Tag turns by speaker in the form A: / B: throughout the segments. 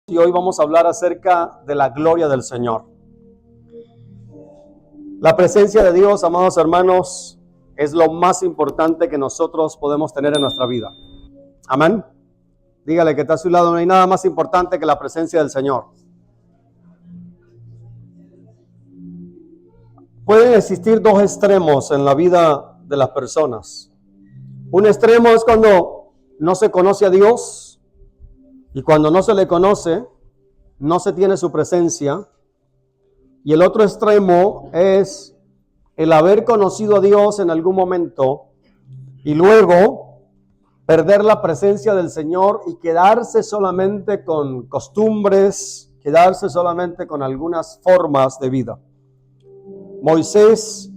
A: Y hoy vamos a hablar acerca de la gloria del Señor. La presencia de Dios, amados hermanos, es lo más importante que nosotros podemos tener en nuestra vida. Amén. Dígale que está a su lado, no hay nada más importante que la presencia del Señor. Pueden existir dos extremos en la vida de las personas. Un extremo es cuando no se conoce a Dios. Y cuando no se le conoce, no se tiene su presencia. Y el otro extremo es el haber conocido a Dios en algún momento y luego perder la presencia del Señor y quedarse solamente con costumbres, quedarse solamente con algunas formas de vida. Moisés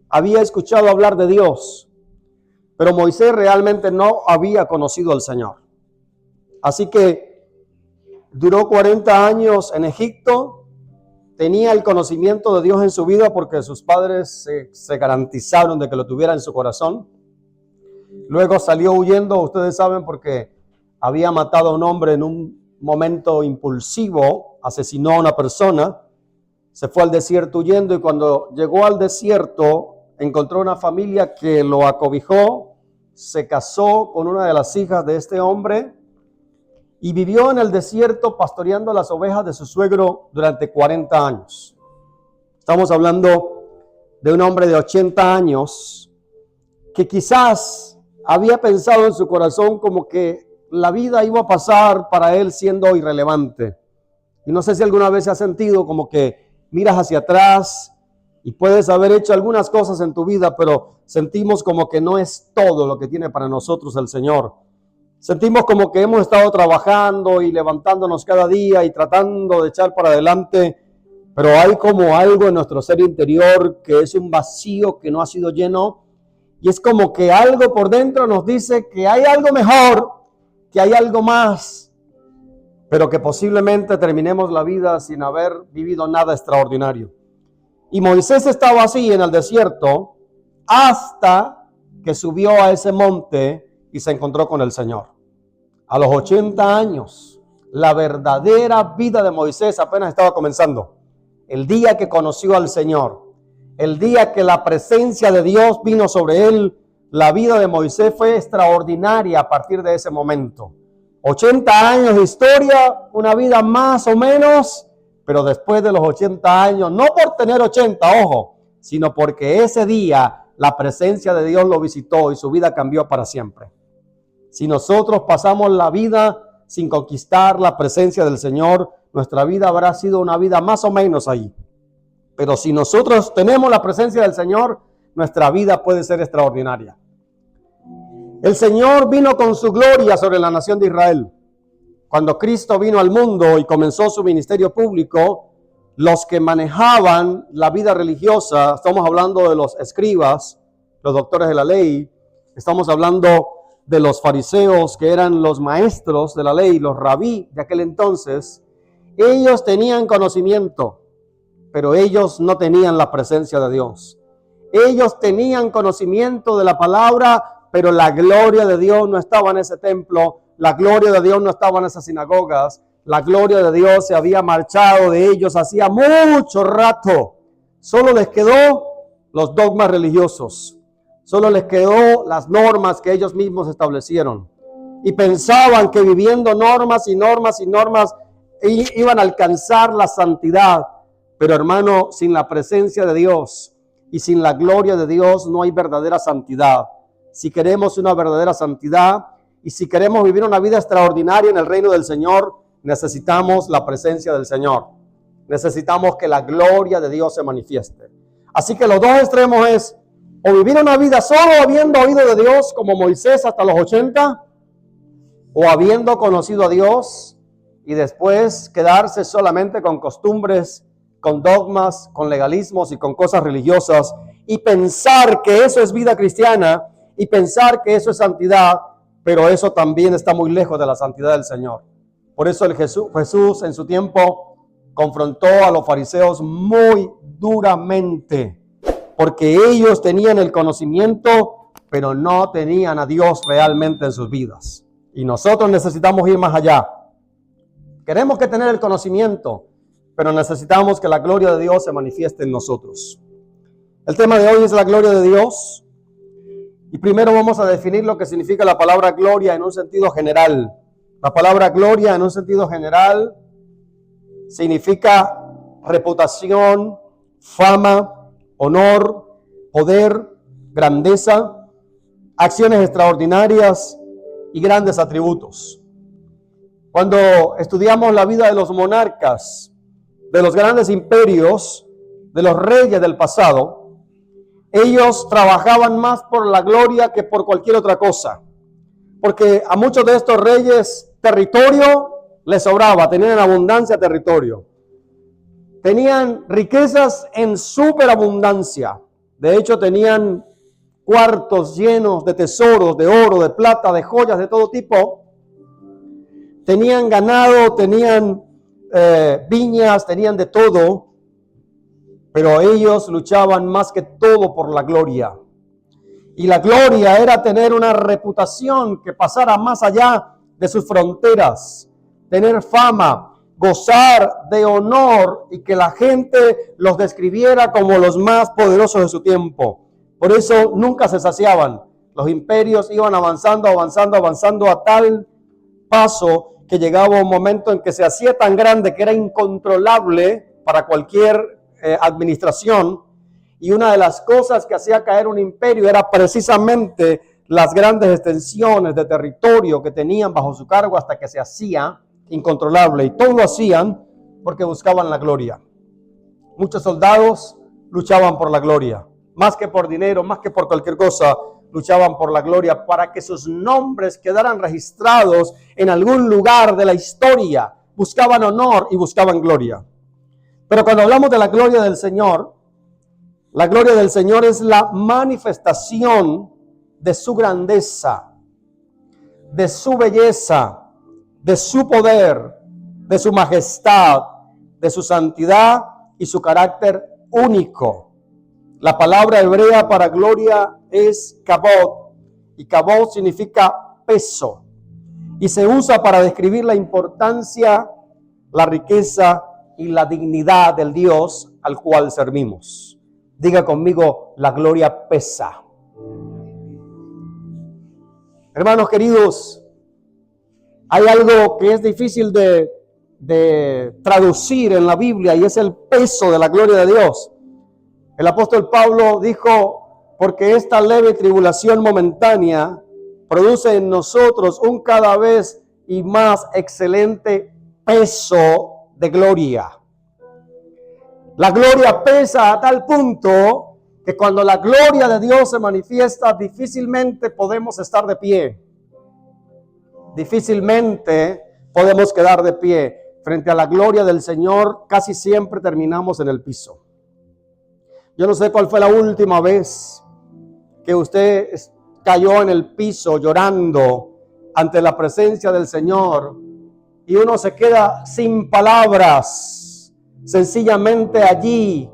A: había escuchado hablar de Dios, pero Moisés realmente no había conocido al Señor. Así que duró 40 años en Egipto, tenía el conocimiento de Dios en su vida porque sus padres se garantizaron de que lo tuviera en su corazón. Luego salió huyendo, ustedes saben, porque había matado a un hombre en un momento impulsivo, asesinó a una persona, se fue al desierto huyendo y cuando llegó al desierto encontró una familia que lo acobijó, se casó con una de las hijas de este hombre y vivió en el desierto pastoreando las ovejas de su suegro durante 40 años. Estamos hablando de un hombre de 80 años que quizás había pensado en su corazón como que la vida iba a pasar para él siendo irrelevante. Y no sé si alguna vez se ha sentido como que miras hacia atrás y puedes haber hecho algunas cosas en tu vida, pero sentimos como que no es todo lo que tiene para nosotros el Señor. Sentimos como que hemos estado trabajando y levantándonos cada día y tratando de echar para adelante, pero hay como algo en nuestro ser interior que es un vacío que no ha sido lleno y es como que algo por dentro nos dice que hay algo mejor, que hay algo más, pero que posiblemente terminemos la vida sin haber vivido nada extraordinario. Y Moisés estaba así en el desierto hasta que subió a ese monte y se encontró con el Señor. A los 80 años, la verdadera vida de Moisés apenas estaba comenzando. El día que conoció al Señor, el día que la presencia de Dios vino sobre él, la vida de Moisés fue extraordinaria a partir de ese momento. 80 años de historia, una vida más o menos, pero después de los 80 años, no por tener 80, ojo, sino porque ese día la presencia de Dios lo visitó y su vida cambió para siempre. Si nosotros pasamos la vida sin conquistar la presencia del Señor, nuestra vida habrá sido una vida más o menos ahí. Pero si nosotros tenemos la presencia del Señor, nuestra vida puede ser extraordinaria. El Señor vino con su gloria sobre la nación de Israel. Cuando Cristo vino al mundo y comenzó su ministerio público, los que manejaban la vida religiosa, estamos hablando de los escribas, los doctores de la ley, estamos hablando de los fariseos que eran los maestros de la ley, los rabí de aquel entonces, ellos tenían conocimiento, pero ellos no tenían la presencia de Dios. Ellos tenían conocimiento de la palabra, pero la gloria de Dios no estaba en ese templo, la gloria de Dios no estaba en esas sinagogas, la gloria de Dios se había marchado de ellos hacía mucho rato. Solo les quedó los dogmas religiosos. Solo les quedó las normas que ellos mismos establecieron. Y pensaban que viviendo normas y normas y normas iban a alcanzar la santidad. Pero hermano, sin la presencia de Dios y sin la gloria de Dios no hay verdadera santidad. Si queremos una verdadera santidad y si queremos vivir una vida extraordinaria en el reino del Señor, necesitamos la presencia del Señor. Necesitamos que la gloria de Dios se manifieste. Así que los dos extremos es o vivir una vida solo habiendo oído de Dios como Moisés hasta los 80, o habiendo conocido a Dios y después quedarse solamente con costumbres, con dogmas, con legalismos y con cosas religiosas y pensar que eso es vida cristiana y pensar que eso es santidad, pero eso también está muy lejos de la santidad del Señor. Por eso Jesús en su tiempo confrontó a los fariseos muy duramente, porque ellos tenían el conocimiento, pero no tenían a Dios realmente en sus vidas. Y nosotros necesitamos ir más allá. Queremos que tener el conocimiento, pero necesitamos que la gloria de Dios se manifieste en nosotros. El tema de hoy es la gloria de Dios. Y primero vamos a definir lo que significa la palabra gloria en un sentido general. La palabra gloria en un sentido general significa reputación, fama, honor, poder, grandeza, acciones extraordinarias y grandes atributos. Cuando estudiamos la vida de los monarcas, de los grandes imperios, de los reyes del pasado, ellos trabajaban más por la gloria que por cualquier otra cosa. Porque a muchos de estos reyes territorio les sobraba, tenían abundancia de territorio. Tenían riquezas en superabundancia. De hecho, tenían cuartos llenos de tesoros, de oro, de plata, de joyas de todo tipo. Tenían ganado, tenían viñas, tenían de todo. Pero ellos luchaban más que todo por la gloria. Y la gloria era tener una reputación que pasara más allá de sus fronteras. Tener fama, gozar de honor y que la gente los describiera como los más poderosos de su tiempo. Por eso nunca se saciaban. Los imperios iban avanzando a tal paso que llegaba un momento en que se hacía tan grande que era incontrolable para cualquier administración, y una de las cosas que hacía caer un imperio era precisamente las grandes extensiones de territorio que tenían bajo su cargo hasta que se hacía incontrolable, y todo lo hacían porque buscaban la gloria. Muchos soldados luchaban por la gloria, más que por dinero, más que por cualquier cosa, luchaban por la gloria para que sus nombres quedaran registrados en algún lugar de la historia. Buscaban honor y buscaban gloria. Pero cuando hablamos de la gloria del Señor es la manifestación de su grandeza, de su belleza, de su poder, de su majestad, de su santidad y su carácter único. La palabra hebrea para gloria es kabod, y kabod significa peso, y se usa para describir la importancia, la riqueza y la dignidad del Dios al cual servimos. Diga conmigo, la gloria pesa. Hermanos queridos, hay algo que es difícil de traducir en la Biblia, y es el peso de la gloria de Dios. El apóstol Pablo dijo, porque esta leve tribulación momentánea produce en nosotros un cada vez y más excelente peso de gloria. La gloria pesa a tal punto que cuando la gloria de Dios se manifiesta, difícilmente podemos estar de pie. Difícilmente podemos quedar de pie. Frente a la gloria del Señor, casi siempre terminamos en el piso. Yo no sé cuál fue la última vez que usted cayó en el piso llorando ante la presencia del Señor y uno se queda sin palabras, sencillamente allí,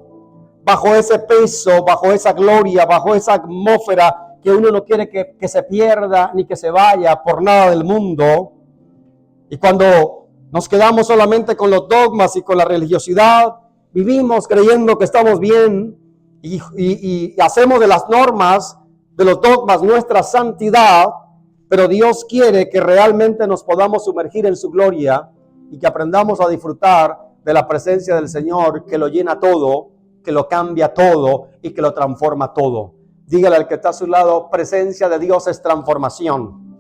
A: bajo ese peso, bajo esa gloria, bajo esa atmósfera que uno no quiere que se pierda ni que se vaya por nada del mundo. Y cuando nos quedamos solamente con los dogmas y con la religiosidad, vivimos creyendo que estamos bien y hacemos de las normas, de los dogmas, nuestra santidad, pero Dios quiere que realmente nos podamos sumergir en su gloria y que aprendamos a disfrutar de la presencia del Señor, que lo llena todo, que lo cambia todo y que lo transforma todo. Dígale al que está a su lado, presencia de Dios es transformación.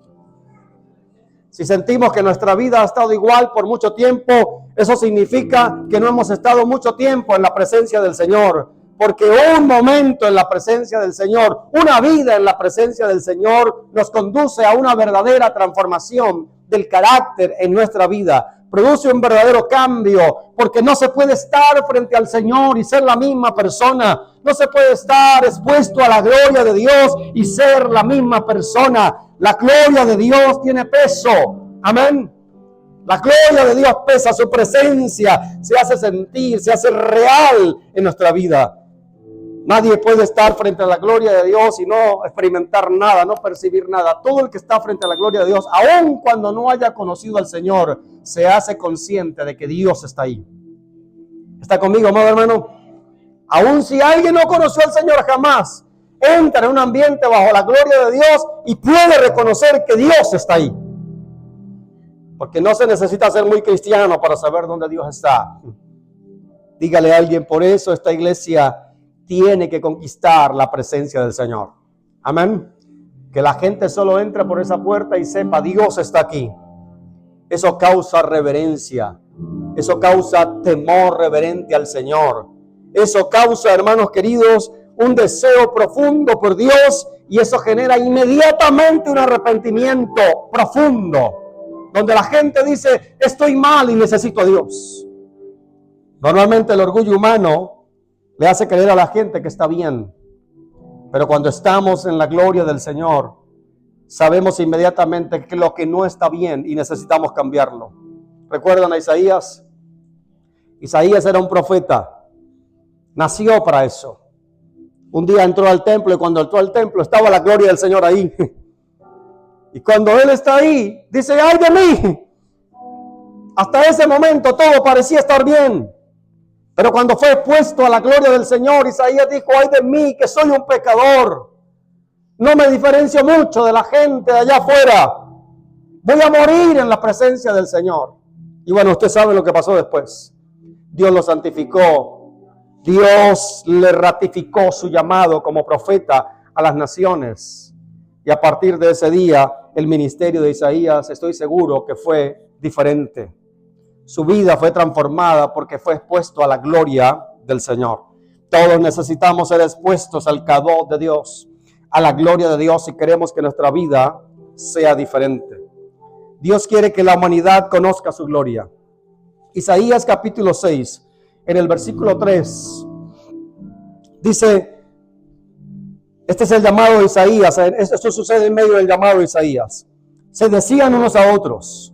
A: Si sentimos que nuestra vida ha estado igual por mucho tiempo, eso significa que no hemos estado mucho tiempo en la presencia del Señor. Porque un momento en la presencia del Señor, una vida en la presencia del Señor, nos conduce a una verdadera transformación del carácter en nuestra vida. Produce un verdadero cambio, porque no se puede estar frente al Señor y ser la misma persona. No se puede estar expuesto a la gloria de Dios y ser la misma persona. La gloria de Dios tiene peso. Amén. La gloria de Dios pesa, su presencia se hace sentir, se hace real en nuestra vida. Nadie puede estar frente a la gloria de Dios y no experimentar nada, no percibir nada. Todo el que está frente a la gloria de Dios, aun cuando no haya conocido al Señor, se hace consciente de que Dios está ahí. ¿Está conmigo, amado hermano? Aun si alguien no conoció al Señor jamás, entra en un ambiente bajo la gloria de Dios y puede reconocer que Dios está ahí. Porque no se necesita ser muy cristiano para saber dónde Dios está. Dígale a alguien, por eso esta iglesia tiene que conquistar la presencia del Señor. Amén. Que la gente solo entre por esa puerta y sepa, Dios está aquí. Eso causa reverencia. Eso causa temor reverente al Señor. Eso causa, hermanos queridos, un deseo profundo por Dios, y eso genera inmediatamente un arrepentimiento profundo, donde la gente dice, estoy mal y necesito a Dios. Normalmente el orgullo humano le hace creer a la gente que está bien, pero cuando estamos en la gloria del Señor, sabemos inmediatamente que lo que no está bien y necesitamos cambiarlo. ¿Recuerdan a Isaías? Isaías era un profeta, nació para eso. Un día entró al templo y cuando entró al templo estaba la gloria del Señor ahí. Y cuando Él está ahí, dice, ¡ay de mí! Hasta ese momento todo parecía estar bien. Pero cuando fue expuesto a la gloria del Señor, Isaías dijo, ¡ay de mí, que soy un pecador! No me diferencio mucho de la gente de allá afuera. Voy a morir en la presencia del Señor. Y bueno, usted sabe lo que pasó después. Dios lo santificó. Dios le ratificó su llamado como profeta a las naciones. Y a partir de ese día, el ministerio de Isaías, estoy seguro que fue diferente. Su vida fue transformada porque fue expuesto a la gloria del Señor. Todos necesitamos ser expuestos al Kadot de Dios, a la gloria de Dios, si queremos que nuestra vida sea diferente. Dios quiere que la humanidad conozca su gloria. Isaías capítulo 6, en el versículo 3, dice, este es el llamado de Isaías, esto sucede en medio del llamado de Isaías. Se decían unos a otros,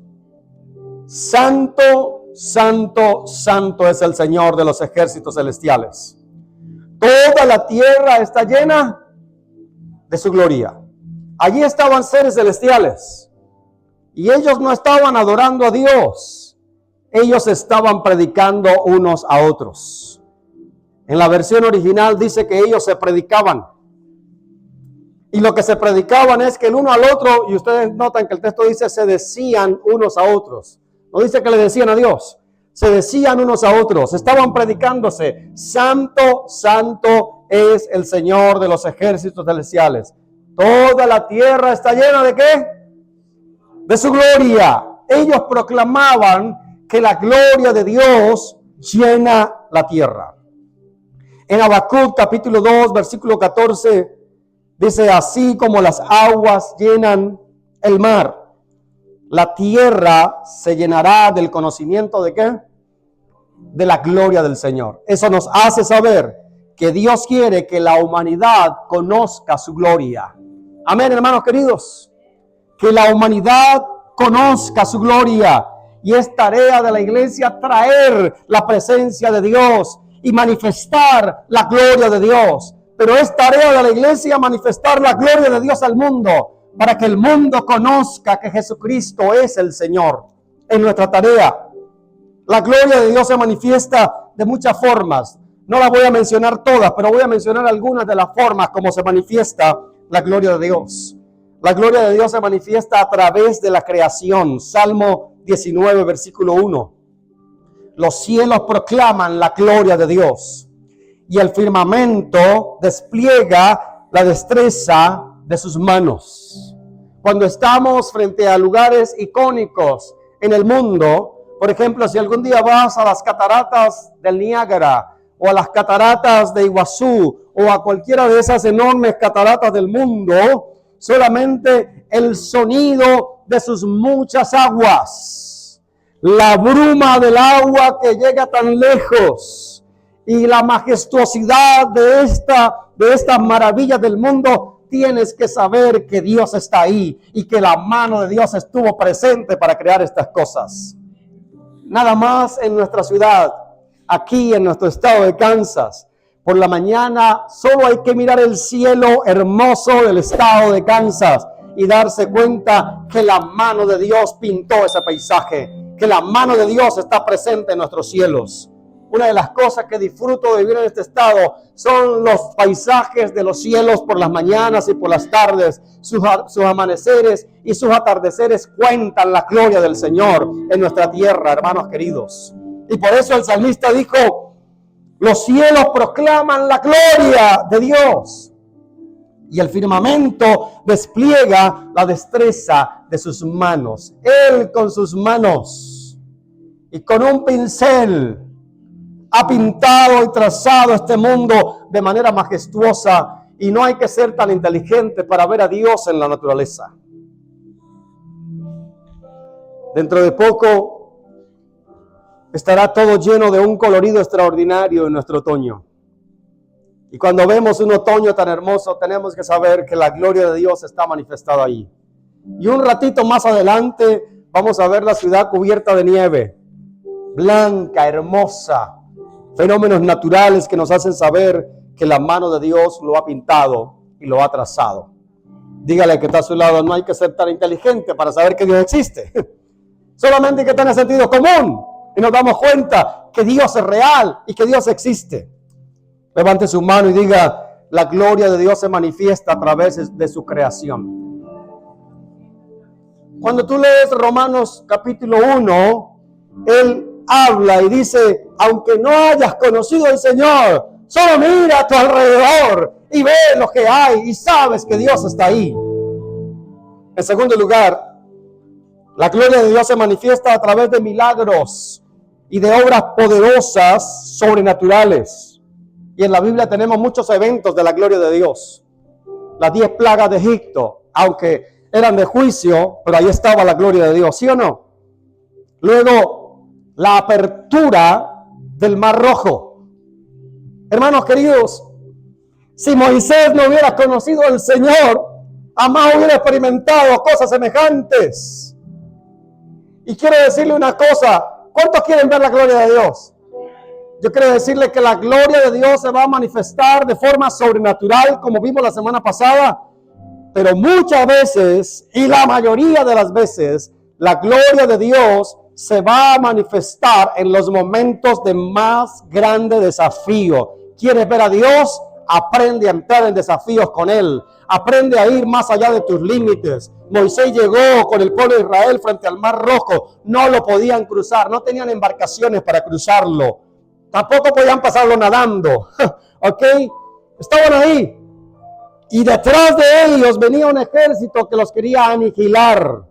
A: Santo, santo, santo es el Señor de los ejércitos celestiales. Toda la tierra está llena de su gloria. Allí estaban seres celestiales y ellos no estaban adorando a Dios. Ellos estaban predicando unos a otros. En la versión original dice que ellos se predicaban. Y lo que se predicaban es que el uno al otro, y ustedes notan que el texto dice, se decían unos a otros. No dice que le decían a Dios, se decían unos a otros, estaban predicándose, Santo, santo es el Señor de los ejércitos celestiales. Toda la tierra está llena ¿de qué? De su gloria. Ellos proclamaban que la gloria de Dios llena la tierra. En Habacuc capítulo 2, versículo 14, dice, así como las aguas llenan el mar, la tierra se llenará del conocimiento ¿de qué? De la gloria del Señor. Eso nos hace saber que Dios quiere que la humanidad conozca su gloria. Amén, hermanos queridos. Que la humanidad conozca su gloria. Y es tarea de la iglesia traer la presencia de Dios y manifestar la gloria de Dios. Pero es tarea de la iglesia manifestar la gloria de Dios al mundo, para que el mundo conozca que Jesucristo es el Señor. En nuestra tarea, la gloria de Dios se manifiesta de muchas formas. No las voy a mencionar todas, pero voy a mencionar algunas de las formas como se manifiesta la gloria de Dios. La gloria de Dios se manifiesta a través de la creación. Salmo 19, versículo 1. Los cielos proclaman la gloria de Dios y el firmamento despliega la destreza de sus manos. Cuando estamos frente a lugares icónicos en el mundo, por ejemplo, si algún día vas a las cataratas del Niágara o a las cataratas de Iguazú o a cualquiera de esas enormes cataratas del mundo, solamente el sonido de sus muchas aguas, la bruma del agua que llega tan lejos y la majestuosidad de estas maravillas del mundo, tienes que saber que Dios está ahí y que la mano de Dios estuvo presente para crear estas cosas. Nada más en nuestra ciudad, aquí en nuestro estado de Kansas, Por la mañana solo hay que mirar el cielo hermoso del estado de Kansas y darse cuenta que la mano de Dios pintó ese paisaje, que la mano de Dios está presente en nuestros cielos. Una de las cosas que disfruto de vivir en este estado son los paisajes de los cielos por las mañanas y por las tardes. Sus amaneceres y sus atardeceres cuentan la gloria del Señor en nuestra tierra, hermanos queridos. Y por eso el salmista dijo: los cielos proclaman la gloria de Dios, y el firmamento despliega la destreza de sus manos. Él con sus manos y con un pincel ha pintado y trazado este mundo de manera majestuosa, y no hay que ser tan inteligente para ver a Dios en la naturaleza. Dentro de poco estará todo lleno de un colorido extraordinario en nuestro otoño. Y cuando vemos un otoño tan hermoso, tenemos que saber que la gloria de Dios está manifestada ahí. Y un ratito más adelante vamos a ver la ciudad cubierta de nieve, blanca, hermosa. Fenómenos naturales que nos hacen saber que la mano de Dios lo ha pintado y lo ha trazado. Dígale que está a su lado: no hay que ser tan inteligente para saber que Dios existe. Solamente hay que tener sentido común y nos damos cuenta que Dios es real y que Dios existe. Levante su mano y diga: la gloria de Dios se manifiesta a través de su creación. Cuando tú lees Romanos capítulo 1, Él habla y dice: aunque no hayas conocido al Señor, solo mira a tu alrededor y ve lo que hay y sabes que Dios está ahí. En segundo lugar, la gloria de Dios se manifiesta a través de milagros y de obras poderosas, sobrenaturales. Y en la Biblia tenemos muchos eventos de la gloria de Dios. Las 10 plagas de Egipto, aunque eran de juicio, pero ahí estaba la gloria de Dios, ¿sí o no? Luego, la apertura del Mar Rojo. Hermanos queridos, si Moisés no hubiera conocido al Señor, jamás hubiera experimentado cosas semejantes. Y quiero decirle una cosa: ¿cuántos quieren ver la gloria de Dios? Yo quiero decirle que la gloria de Dios se va a manifestar de forma sobrenatural, como vimos la semana pasada, pero muchas veces, y la mayoría de las veces, la gloria de Dios se va a manifestar en los momentos de más grande desafío. ¿Quieres ver a Dios? Aprende a entrar en desafíos con Él. Aprende a ir más allá de tus límites. Moisés llegó con el pueblo de Israel frente al Mar Rojo. No lo podían cruzar. No tenían embarcaciones para cruzarlo. Tampoco podían pasarlo nadando. ¿Ok? Estaban ahí. Y detrás de ellos venía un ejército que los quería aniquilar.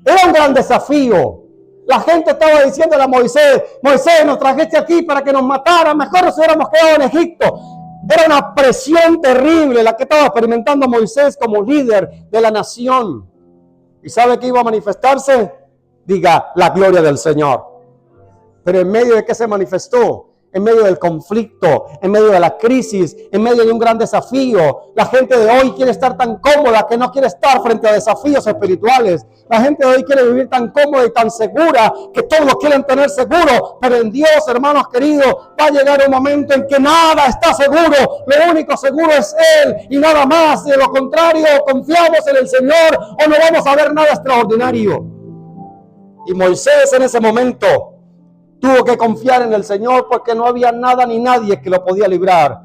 A: Era un gran desafío. La gente estaba diciéndole a Moisés: Moisés, nos trajiste aquí para que nos mataran. Mejor nos hubiéramos quedado en Egipto. Era una presión terrible la que estaba experimentando Moisés como líder de la nación. ¿Y sabe qué iba a manifestarse? Diga: la gloria del Señor. Pero en medio de qué se manifestó, en medio del conflicto, en medio de la crisis, en medio de un gran desafío. La gente de hoy quiere estar tan cómoda que no quiere estar frente a desafíos espirituales. La gente de hoy quiere vivir tan cómoda y tan segura que todos quieren tener seguro. Pero en Dios, hermanos queridos, va a llegar un momento en que nada está seguro. Lo único seguro es Él y nada más. De lo contrario, confiamos en el Señor o no vamos a ver nada extraordinario. Y Moisés en ese momento tuvo que confiar en el Señor porque no había nada ni nadie que lo podía librar.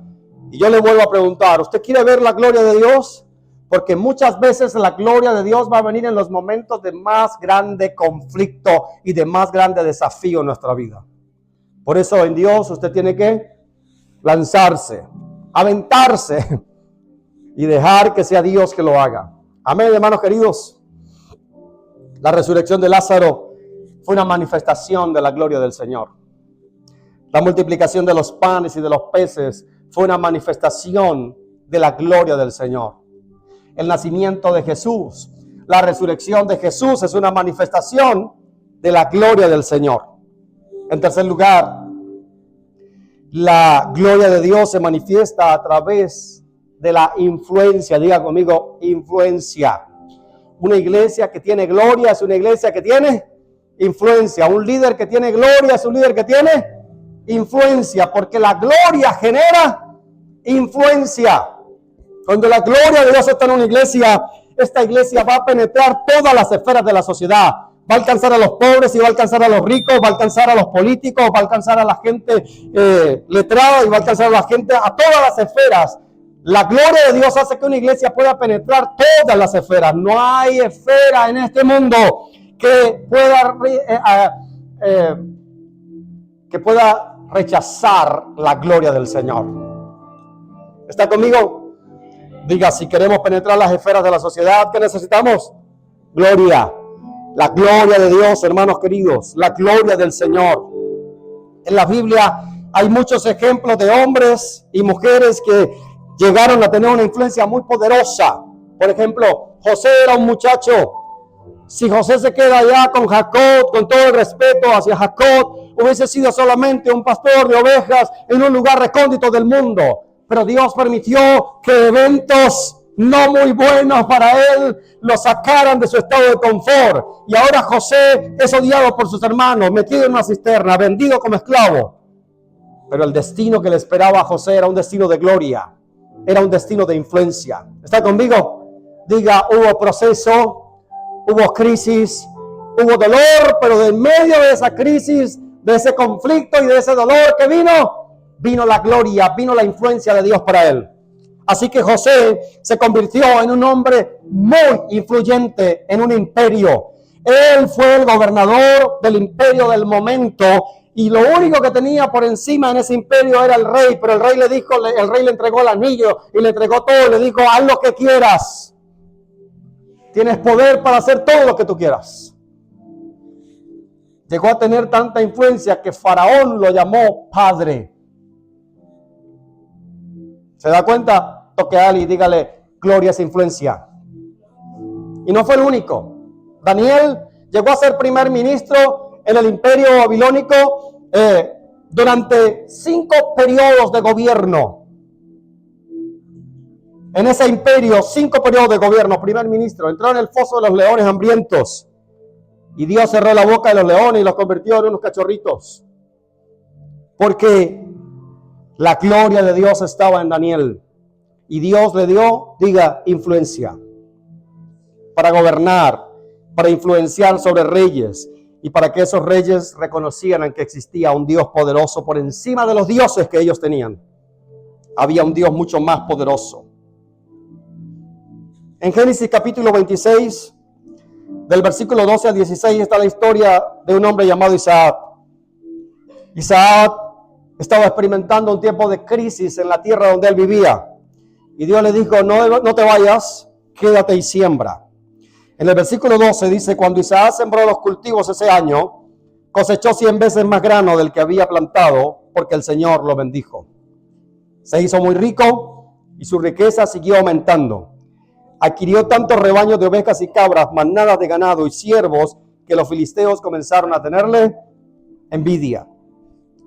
A: Y yo le vuelvo a preguntar: ¿usted quiere ver la gloria de Dios? Porque muchas veces la gloria de Dios va a venir en los momentos de más grande conflicto y de más grande desafío en nuestra vida. Por eso en Dios usted tiene que lanzarse, aventarse y dejar que sea Dios que lo haga. Amén, hermanos queridos. La resurrección de Lázaro fue una manifestación de la gloria del Señor. La multiplicación de los panes y de los peces fue una manifestación de la gloria del Señor. El nacimiento de Jesús, la resurrección de Jesús es una manifestación de la gloria del Señor. En tercer lugar, la gloria de Dios se manifiesta a través de la influencia. Diga conmigo: influencia. Una iglesia que tiene gloria es una iglesia que tiene influencia. Un líder que tiene gloria es un líder que tiene influencia, porque la gloria genera influencia. Cuando la gloria de Dios está en una iglesia, esta iglesia va a penetrar todas las esferas de la sociedad. Va a alcanzar a los pobres y va a alcanzar a los ricos, va a alcanzar a los políticos, va a alcanzar a la gente letrada y va a alcanzar a la gente, a todas las esferas. La gloria de Dios hace que una iglesia pueda penetrar todas las esferas. No hay esfera en este mundo que pueda rechazar la gloria del Señor. ¿Está conmigo? Diga, si queremos penetrar las esferas de la sociedad, ¿qué necesitamos? Gloria. La gloria de Dios, hermanos queridos, la gloria del Señor. En la Biblia hay muchos ejemplos de hombres y mujeres que llegaron a tener una influencia muy poderosa. Por ejemplo, José era un muchacho. Si José se queda allá con Jacob, con todo el respeto hacia Jacob, hubiese sido solamente un pastor de ovejas en un lugar recóndito del mundo. Pero Dios permitió que eventos no muy buenos para él lo sacaran de su estado de confort. Y ahora José es odiado por sus hermanos, metido en una cisterna, vendido como esclavo. Pero el destino que le esperaba a José era un destino de gloria, era un destino de influencia. ¿Está conmigo? Diga, hubo proceso, hubo crisis, hubo dolor, pero de en medio de esa crisis, de ese conflicto y de ese dolor que vino la gloria, vino la influencia de Dios para él. Así que José se convirtió en un hombre muy influyente en un imperio. Él fue el gobernador del imperio del momento y lo único que tenía por encima en ese imperio era el rey. Pero el rey le entregó el anillo y le entregó todo. Le dijo, haz lo que quieras. Tienes poder para hacer todo lo que tú quieras. Llegó a tener tanta influencia que Faraón lo llamó padre. ¿Se da cuenta? Toque a alguien y dígale, gloria es influencia. Y no fue el único. Daniel llegó a ser primer ministro en el imperio babilónico durante 5 periodos de gobierno. En ese imperio, 5 periodos de gobierno, primer ministro. Entró en el foso de los leones hambrientos. Y Dios cerró la boca de los leones y los convirtió en unos cachorritos. Porque la gloria de Dios estaba en Daniel. Y Dios le dio, diga, influencia. Para gobernar, para influenciar sobre reyes. Y para que esos reyes reconocieran que existía un Dios poderoso por encima de los dioses que ellos tenían. Había un Dios mucho más poderoso. En Génesis capítulo 26, del versículo 12 al 16, está la historia de un hombre llamado Isaac. Isaac estaba experimentando un tiempo de crisis en la tierra donde él vivía. Y Dios le dijo, no te vayas, quédate y siembra. En el versículo 12 dice, cuando Isaac sembró los cultivos ese año, cosechó 100 veces más grano del que había plantado, porque el Señor lo bendijo. Se hizo muy rico y su riqueza siguió aumentando. Adquirió tantos rebaños de ovejas y cabras, manadas de ganado y siervos, que los filisteos comenzaron a tenerle envidia.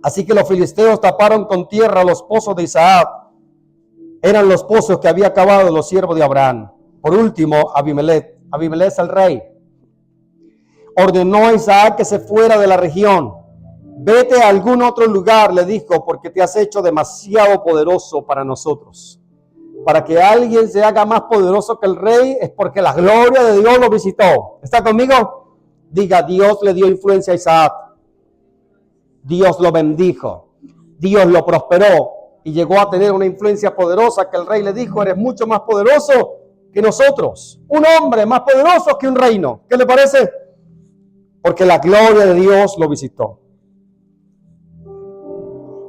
A: Así que los filisteos taparon con tierra los pozos de Isaac. Eran los pozos que había cavado los siervos de Abraham. Por último, Abimelech el rey, ordenó a Isaac que se fuera de la región. Vete a algún otro lugar, le dijo, porque te has hecho demasiado poderoso para nosotros. Para que alguien se haga más poderoso que el rey es porque la gloria de Dios lo visitó. ¿Está conmigo? Diga, Dios le dio influencia a Isaac. Dios lo bendijo. Dios lo prosperó y llegó a tener una influencia poderosa que el rey le dijo, eres mucho más poderoso que nosotros. Un hombre más poderoso que un reino. ¿Qué le parece? Porque la gloria de Dios lo visitó.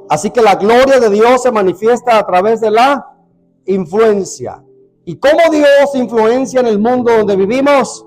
A: Así que la gloria de Dios se manifiesta a través de la influencia. ¿Y cómo Dios influencia en el mundo donde vivimos?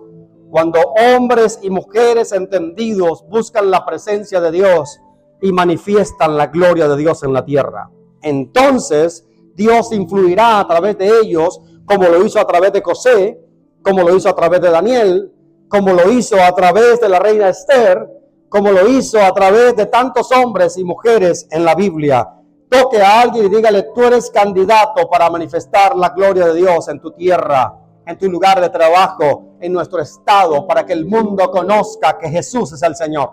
A: Cuando hombres y mujeres entendidos buscan la presencia de Dios y manifiestan la gloria de Dios en la tierra. Entonces Dios influirá a través de ellos, como lo hizo a través de José, como lo hizo a través de Daniel, como lo hizo a través de la reina Esther, como lo hizo a través de tantos hombres y mujeres en la Biblia. Toque a alguien y dígale, tú eres candidato para manifestar la gloria de Dios en tu tierra, en tu lugar de trabajo, en nuestro estado, para que el mundo conozca que Jesús es el Señor.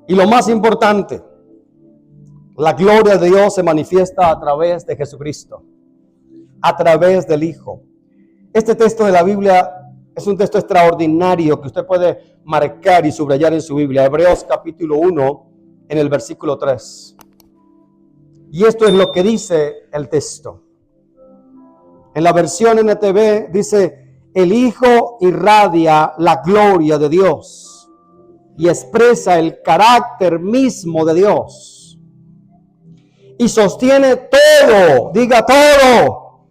A: Y lo más importante, la gloria de Dios se manifiesta a través de Jesucristo, a través del Hijo. Este texto de la Biblia es un texto extraordinario que usted puede marcar y subrayar en su Biblia. Hebreos capítulo 1, en el versículo 3. Y esto es lo que dice el texto. En la versión NTV dice: el Hijo irradia la gloria de Dios y expresa el carácter mismo de Dios. Y sostiene todo, diga todo,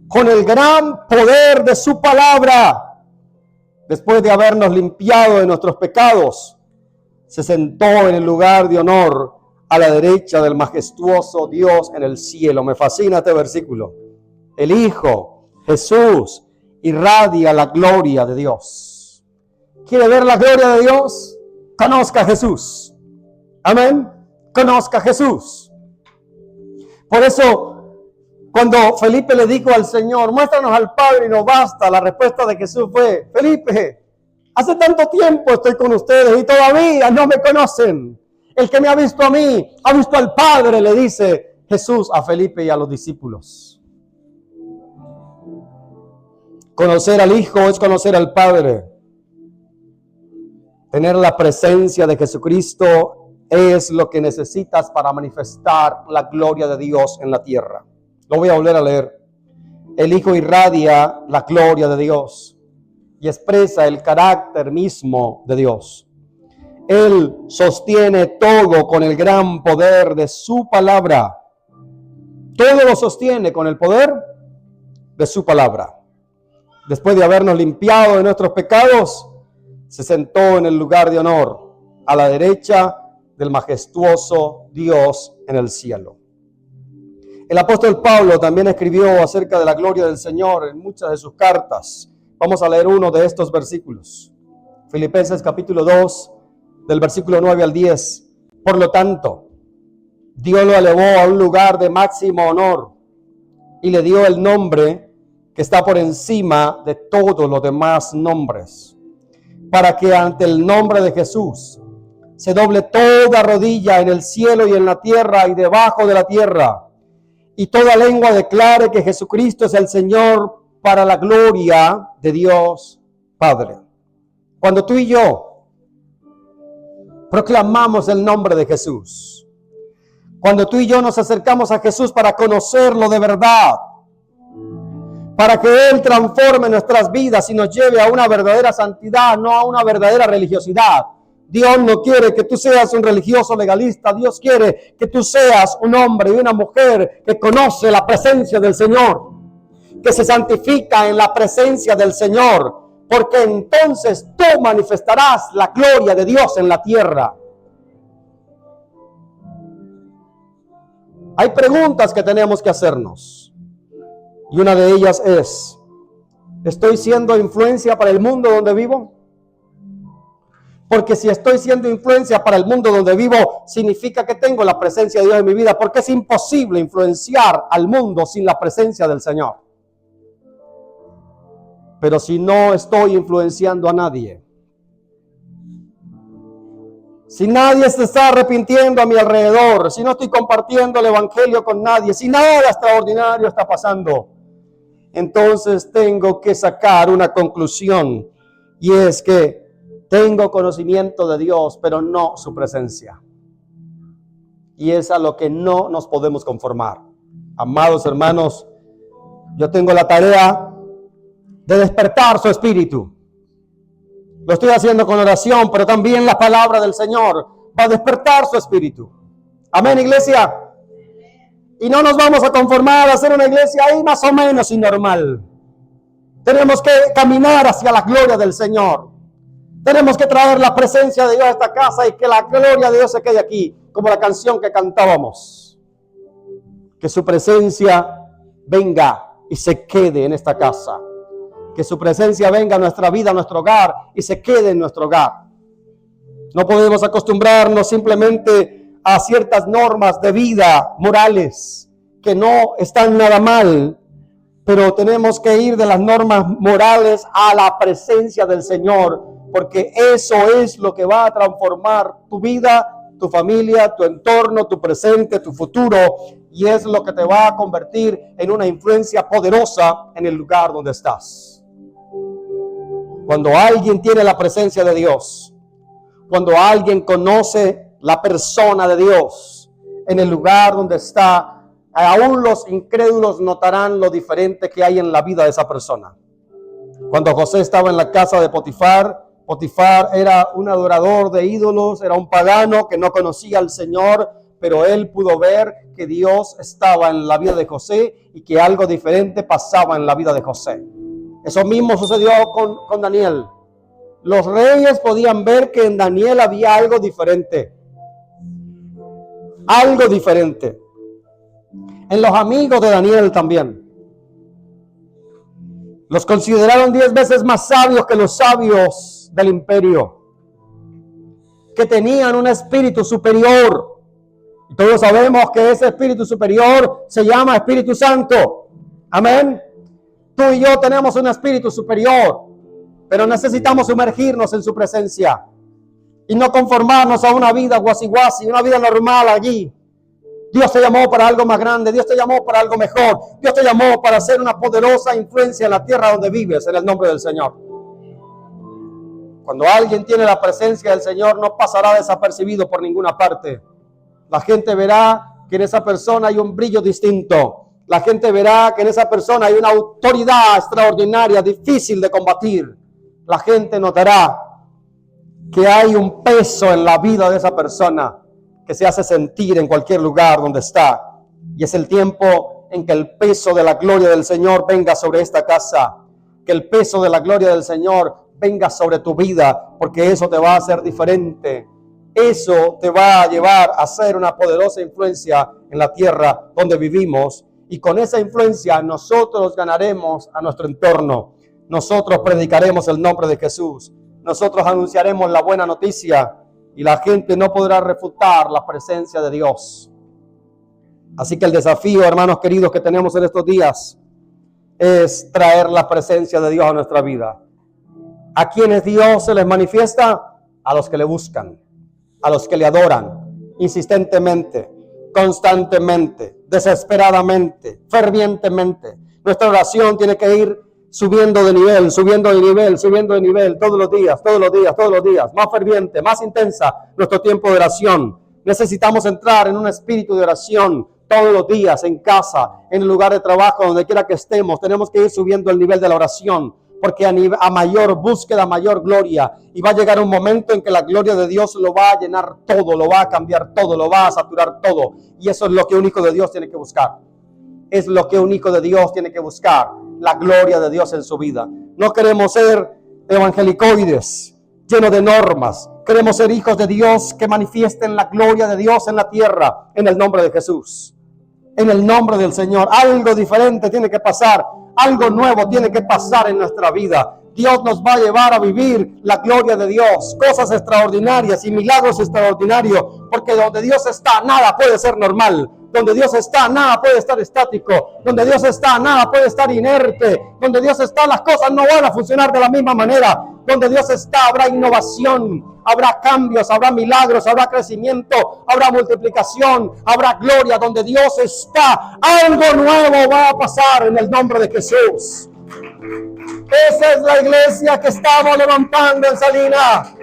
A: con el gran poder de su palabra. Después de habernos limpiado de nuestros pecados, se sentó en el lugar de honor a la derecha del majestuoso Dios en el cielo. Me fascina este versículo. El Hijo, Jesús, irradia la gloria de Dios. ¿Quiere ver la gloria de Dios? Conozca a Jesús. Amén. Conozca a Jesús. Por eso, cuando Felipe le dijo al Señor: muéstranos al Padre y nos basta, la respuesta de Jesús fue: Felipe, hace tanto tiempo estoy con ustedes y todavía no me conocen. El que me ha visto a mí, ha visto al Padre, le dice Jesús a Felipe y a los discípulos. Conocer al Hijo es conocer al Padre. Tener la presencia de Jesucristo es lo que necesitas para manifestar la gloria de Dios en la tierra. Lo voy a volver a leer. El Hijo irradia la gloria de Dios y expresa el carácter mismo de Dios. Él sostiene todo con el gran poder de su palabra. Todo lo sostiene con el poder de su palabra. Después de habernos limpiado de nuestros pecados, se sentó en el lugar de honor a la derecha del majestuoso Dios en el cielo. El apóstol Pablo también escribió acerca de la gloria del Señor en muchas de sus cartas. Vamos a leer uno de estos versículos. Filipenses capítulo 2, del versículo 9 al 10. Por lo tanto, Dios lo elevó a un lugar de máximo honor y le dio el nombre que está por encima de todos los demás nombres, para que ante el nombre de Jesús se doble toda rodilla en el cielo y en la tierra y debajo de la tierra, y toda lengua declare que Jesucristo es el Señor, para la gloria de Dios Padre. Cuando tú y yo proclamamos el nombre de Jesús, cuando tú y yo nos acercamos a Jesús para conocerlo de verdad, para que Él transforme nuestras vidas y nos lleve a una verdadera santidad, no a una verdadera religiosidad. Dios no quiere que tú seas un religioso legalista. Dios quiere que tú seas un hombre y una mujer que conoce la presencia del Señor, que se santifica en la presencia del Señor, porque entonces tú manifestarás la gloria de Dios en la tierra. Hay preguntas que tenemos que hacernos. Y una de ellas es: ¿estoy siendo influencia para el mundo donde vivo? Porque si estoy siendo influencia para el mundo donde vivo, significa que tengo la presencia de Dios en mi vida, porque es imposible influenciar al mundo sin la presencia del Señor. Pero si no estoy influenciando a nadie, si nadie se está arrepintiendo a mi alrededor, si no estoy compartiendo el evangelio con nadie, si nada extraordinario está pasando, entonces tengo que sacar una conclusión, y es que tengo conocimiento de Dios, pero no su presencia. Y es a lo que no nos podemos conformar. Amados hermanos, yo tengo la tarea de despertar su espíritu. Lo estoy haciendo con oración, pero también la palabra del Señor va a despertar su espíritu. Amén, iglesia. Y no nos vamos a conformar a ser una iglesia ahí más o menos normal. Tenemos que caminar hacia la gloria del Señor. Tenemos que traer la presencia de Dios a esta casa y que la gloria de Dios se quede aquí, como la canción que cantábamos. Que su presencia venga y se quede en esta casa. Que su presencia venga a nuestra vida, a nuestro hogar, y se quede en nuestro hogar. No podemos acostumbrarnos simplemente a ciertas normas de vida morales que no están nada mal, pero tenemos que ir de las normas morales a la presencia del Señor, porque eso es lo que va a transformar tu vida tu familia, tu entorno, tu presente, tu futuro, y es lo que te va a convertir en una influencia poderosa en el lugar donde estás. Cuando alguien tiene la presencia de Dios, cuando alguien conoce la persona de Dios en el lugar donde está, aún los incrédulos notarán lo diferente que hay en la vida de esa persona. Cuando José estaba en la casa de Potifar, Potifar era un adorador de ídolos, era un pagano que no conocía al Señor, pero él pudo ver que Dios estaba en la vida de José y que algo diferente pasaba en la vida de José. Eso mismo sucedió con Daniel. Los reyes podían ver que en Daniel había algo diferente. Algo diferente. En los amigos de Daniel también. Los consideraron 10 veces más sabios que los sabios del imperio, que tenían un espíritu superior. Y todos sabemos que ese espíritu superior se llama Espíritu Santo. Amén. Tú y yo tenemos un espíritu superior, pero necesitamos sumergirnos en su presencia y no conformarnos a una vida guasi-guasi, una vida normal allí. Dios te llamó para algo más grande, Dios te llamó para algo mejor, Dios te llamó para ser una poderosa influencia en la tierra donde vives, en el nombre del Señor. Cuando alguien tiene la presencia del Señor, no pasará desapercibido por ninguna parte. La gente verá que en esa persona hay un brillo distinto. La gente verá que en esa persona hay una autoridad extraordinaria, difícil de combatir. La gente notará que hay un peso en la vida de esa persona que se hace sentir en cualquier lugar donde está. Y es el tiempo en que el peso de la gloria del Señor venga sobre esta casa. Que el peso de la gloria del Señor venga sobre tu vida, porque eso te va a hacer diferente. Eso te va a llevar a ser una poderosa influencia en la tierra donde vivimos. Y con esa influencia nosotros ganaremos a nuestro entorno. Nosotros predicaremos el nombre de Jesús. Nosotros anunciaremos la buena noticia y la gente no podrá refutar la presencia de Dios. Así que el desafío, hermanos queridos, que tenemos en estos días es traer la presencia de Dios a nuestra vida. ¿A quienes Dios se les manifiesta? A los que le buscan, a los que le adoran insistentemente, constantemente, desesperadamente, fervientemente. Nuestra oración tiene que ir subiendo de nivel, subiendo de nivel, subiendo de nivel, todos los días, todos los días, todos los días, más ferviente, más intensa nuestro tiempo de oración. Necesitamos entrar en un espíritu de oración todos los días, en casa, en el lugar de trabajo, donde quiera que estemos. Tenemos que ir subiendo el nivel de la oración, porque a mayor búsqueda, mayor gloria. Y va a llegar un momento en que la gloria de Dios lo va a llenar todo, lo va a cambiar todo, lo va a saturar todo. Y eso es lo que un hijo de Dios tiene que buscar. Es lo que un hijo de Dios tiene que buscar, la gloria de Dios en su vida. No queremos ser evangelicoides, llenos de normas. Queremos ser hijos de Dios que manifiesten la gloria de Dios en la tierra, en el nombre de Jesús. En el nombre del Señor. Algo diferente tiene que pasar. Algo nuevo tiene que pasar en nuestra vida. Dios nos va a llevar a vivir la gloria de Dios, cosas extraordinarias y milagros extraordinarios, porque donde Dios está, nada puede ser normal. Donde Dios está, nada puede estar estático. Donde Dios está, nada puede estar inerte. Donde Dios está, las cosas no van a funcionar de la misma manera. Donde Dios está, habrá innovación, habrá cambios, habrá milagros, habrá crecimiento, habrá multiplicación, habrá gloria. Donde Dios está, algo nuevo va a pasar en el nombre de Jesús. Esa es la iglesia que estamos levantando en Salinas.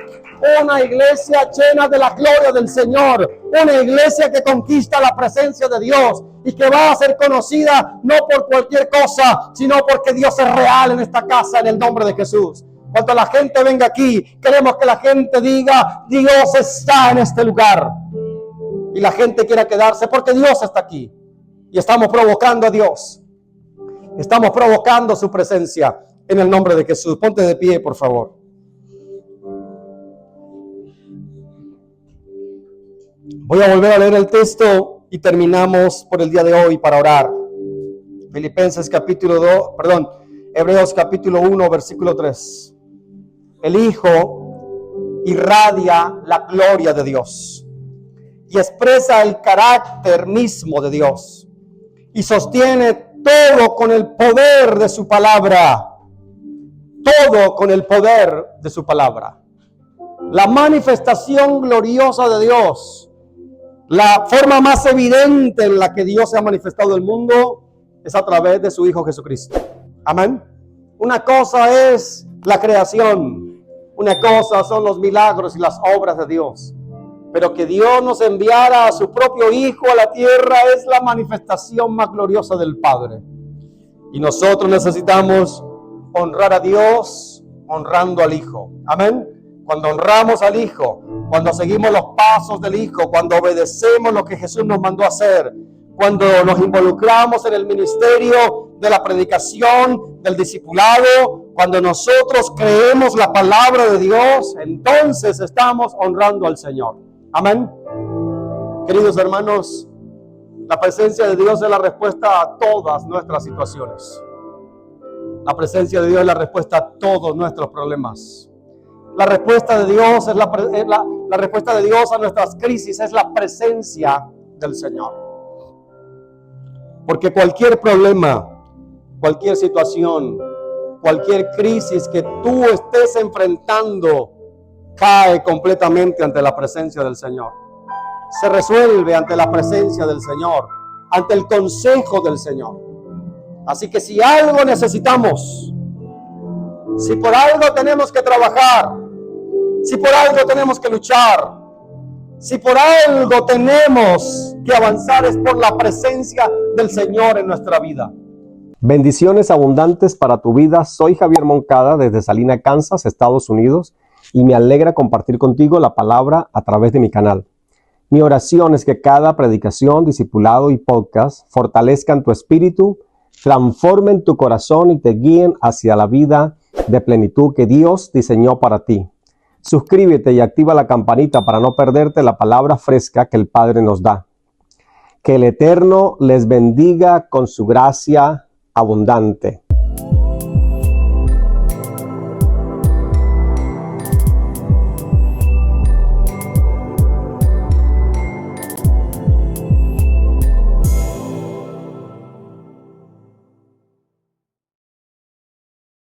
A: Una iglesia llena de la gloria del Señor. Una iglesia que conquista la presencia de Dios y que va a ser conocida no por cualquier cosa, sino porque Dios es real en esta casa, en el nombre de Jesús. Cuando la gente venga aquí, queremos que la gente diga: Dios está en este lugar. Y la gente quiera quedarse porque Dios está aquí. Y estamos provocando a Dios. Estamos provocando su presencia en el nombre de Jesús. Ponte de pie, por favor. Voy a volver a leer el texto y terminamos por el día de hoy para orar. Hebreos capítulo 1, versículo 3. El Hijo irradia la gloria de Dios y expresa el carácter mismo de Dios y sostiene todo con el poder de su palabra. Todo con el poder de su palabra. La manifestación gloriosa de Dios, la forma más evidente en la que Dios se ha manifestado al mundo es a través de su Hijo Jesucristo. Amén. Una cosa es la creación, una cosa son los milagros y las obras de Dios. Pero que Dios nos enviara a su propio Hijo a la tierra es la manifestación más gloriosa del Padre. Y nosotros necesitamos honrar a Dios honrando al Hijo. Amén. Cuando honramos al Hijo, cuando seguimos los pasos del Hijo, cuando obedecemos lo que Jesús nos mandó a hacer, cuando nos involucramos en el ministerio de la predicación, del discipulado, cuando nosotros creemos la palabra de Dios, entonces estamos honrando al Señor. Amén. Queridos hermanos, la presencia de Dios es la respuesta a todas nuestras situaciones. La presencia de Dios es la respuesta a todos nuestros problemas. La respuesta de Dios es la respuesta de Dios a nuestras crisis, es la presencia del Señor. Porque cualquier problema, cualquier situación, cualquier crisis que tú estés enfrentando cae completamente ante la presencia del Señor. Se resuelve ante la presencia del Señor, ante el consejo del Señor. Así que si algo necesitamos, si por algo tenemos que trabajar, si por algo tenemos que luchar, si por algo tenemos que avanzar, es por la presencia del Señor en nuestra vida. Bendiciones abundantes para tu vida. Soy Javier Moncada desde Salina, Kansas, Estados Unidos, y me alegra compartir contigo la palabra a través de mi canal. Mi oración es que cada predicación, discipulado y podcast fortalezcan tu espíritu, transformen tu corazón y te guíen hacia la vida de plenitud que Dios diseñó para ti. Suscríbete y activa la campanita para no perderte la palabra fresca que el Padre nos da. Que el Eterno les bendiga con su gracia abundante.